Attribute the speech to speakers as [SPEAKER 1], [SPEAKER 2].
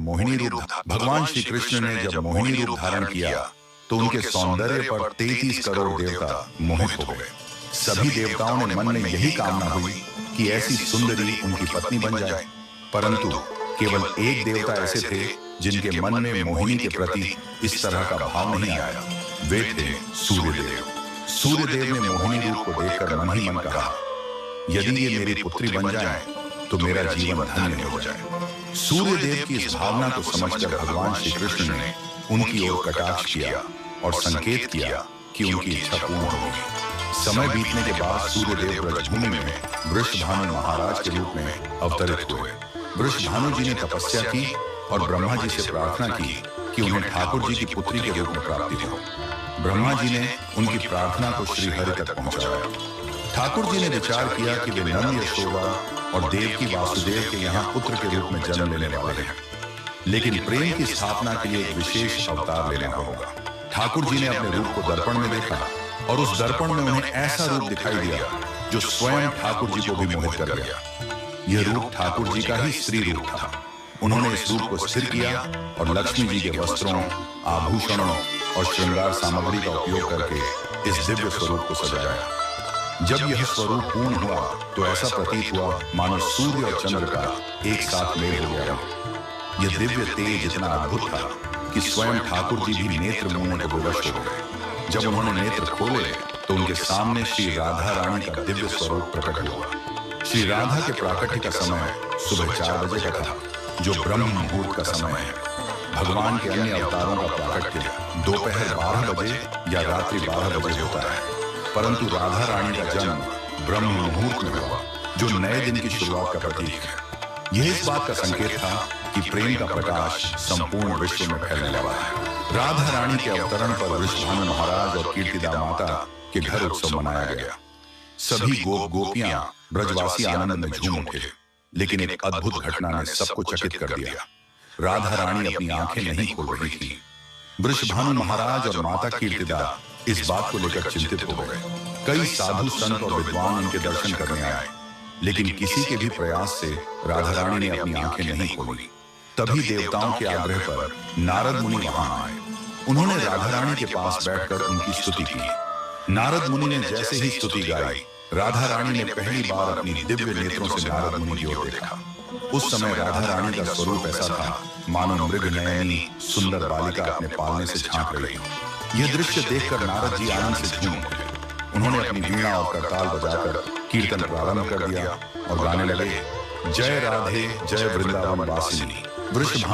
[SPEAKER 1] मोहिनी रूप भगवान श्री कृष्ण ने जब मोहिनी रूप धारण किया तो उनके सौंदर्य पर 33 करोड़ देवता मोहित हो गए। सभी देवताओं ने मन में यही कामना हुई कि ऐसी सुंदरी उनकी पत्नी बन जाए, परंतु केवल एक देवता ऐसे थे जिनके मन में मोहिनी के प्रति इस तरह का भाव नहीं आया। वे थे सूर्यदेव। सूर्यदेव ने मोहिनी रूप को देखकर मन ही मन कहा, यदि ये मेरी पुत्री बन जाए तो मेरा जीवन धन्य हो जाए। सूर्यदेव की इस भावना को समझकर भगवान श्री कृष्ण ने उनकी ओर कटाक्ष किया और संकेत किया कि उनकी इच्छा पूर्ण होगी। समय बीतने के बाद सूर्यदेव ब्रजभूमि में वृषभानु महाराज के रूप में अवतरित हुए। वृषभानु जी ने तपस्या की और ब्रह्मा जी से प्रार्थना की कि उन्हें ठाकुर जी की पुत्री के रूप में प्राप्ति हो। ब्रह्मा जी ने उनकी प्रार्थना को श्री हरि तक पहुंचाया। ठाकुर जी ने विचार किया कि वे नंद यशोदा और देवकी वासुदेव के यहाँ पुत्र के रूप में जन्म लेने वाले हैं, लेकिन प्रेम की स्थापना के लिए एक विशेष अवतार लेना होगा। ठाकुर जी ने अपने रूप को दर्पण में देखा और उस दर्पण में उन्हें ऐसा रूप दिखाई दिया जो स्वयं ठाकुर जी को भी मोहित कर गया। यह रूप ठाकुर जी का ही स्त्री रूप था। उन्होंने इस रूप को स्थिर किया और लक्ष्मी जी के वस्त्रों, आभूषणों और श्रृंगार सामग्री का उपयोग करके इस दिव्य स्वरूप को सजाया। जब यह स्वरूप पूर्ण हुआ तो ऐसा प्रतीत हुआ मानो सूर्य और चंद्र का एक साथ मेल हो गया। यह दिव्य तेज इतना अद्भुत था कि स्वयं ठाकुर जी भी नेत्र मूंदने को विवश हो गए। जब उन्होंने नेत्र खोले तो उनके सामने श्री राधा रानी का दिव्य स्वरूप प्रकट हुआ। श्री राधा के प्राकट्य का समय सुबह 4 बजे का था, जो ब्रह्म मुहूर्त का समय है। भगवान के अन्य अवतारों का प्राकट्य दोपहर 12 बजे या रात्रि 12 बजे होता है, परंतु राधा रानी का जन्म ब्रह्म मुहूर्त में हुआ, जो नए दिन की शुरुआत का प्रतीक है। यह इस बात का संकेत था कि प्रेम का प्रकाश संपूर्ण विश्व में फैलने वाला है। राधा रानी के अवतरण पर वृषभानु महाराज और कीर्तिदा माता के घर उत्सव मनाया गया। सभी गोप गोपियां ब्रजवासी आनंद में झूम उठे, लेकिन एक अद्भुत घटना ने सबको चकित कर दिया। राधा रानी अपनी आंखें नहीं खोल रही थी। वृषभानु महाराज और माता कीर्तिदा इस बात को लेकर चिंतित हो गए। कई साधु संत और विद्वान उनके दर्शन करने आए, लेकिन किसी के भी प्रयास से राधा रानी ने अपनी आंखें नहीं खोली। तभी देवताओं के आग्रह पर नारद मुनि वहां आए। उन्होंने राधा रानी के पास बैठकर उनकी स्तुति की। नारद मुनि ने जैसे ही स्तुति गाई, राधा रानी ने पहली बार अपनी दिव्य नेत्रों से नारद मुनि की ओर देखा। उस समय राधा रानी का स्वरूप ऐसा था मानो मृग नयनी सुंदर बालिका अपने पालने से झांक रही हो। यह दृश्य देखकर नारद जी आनंद से झूम उठे। उन्होंने अपनी वीणा और करताल बजाकर कीर्तन प्रारंभ कर दिया और गाने लगे, जय राधे जय वृंदावन वासिनी। वृषभानु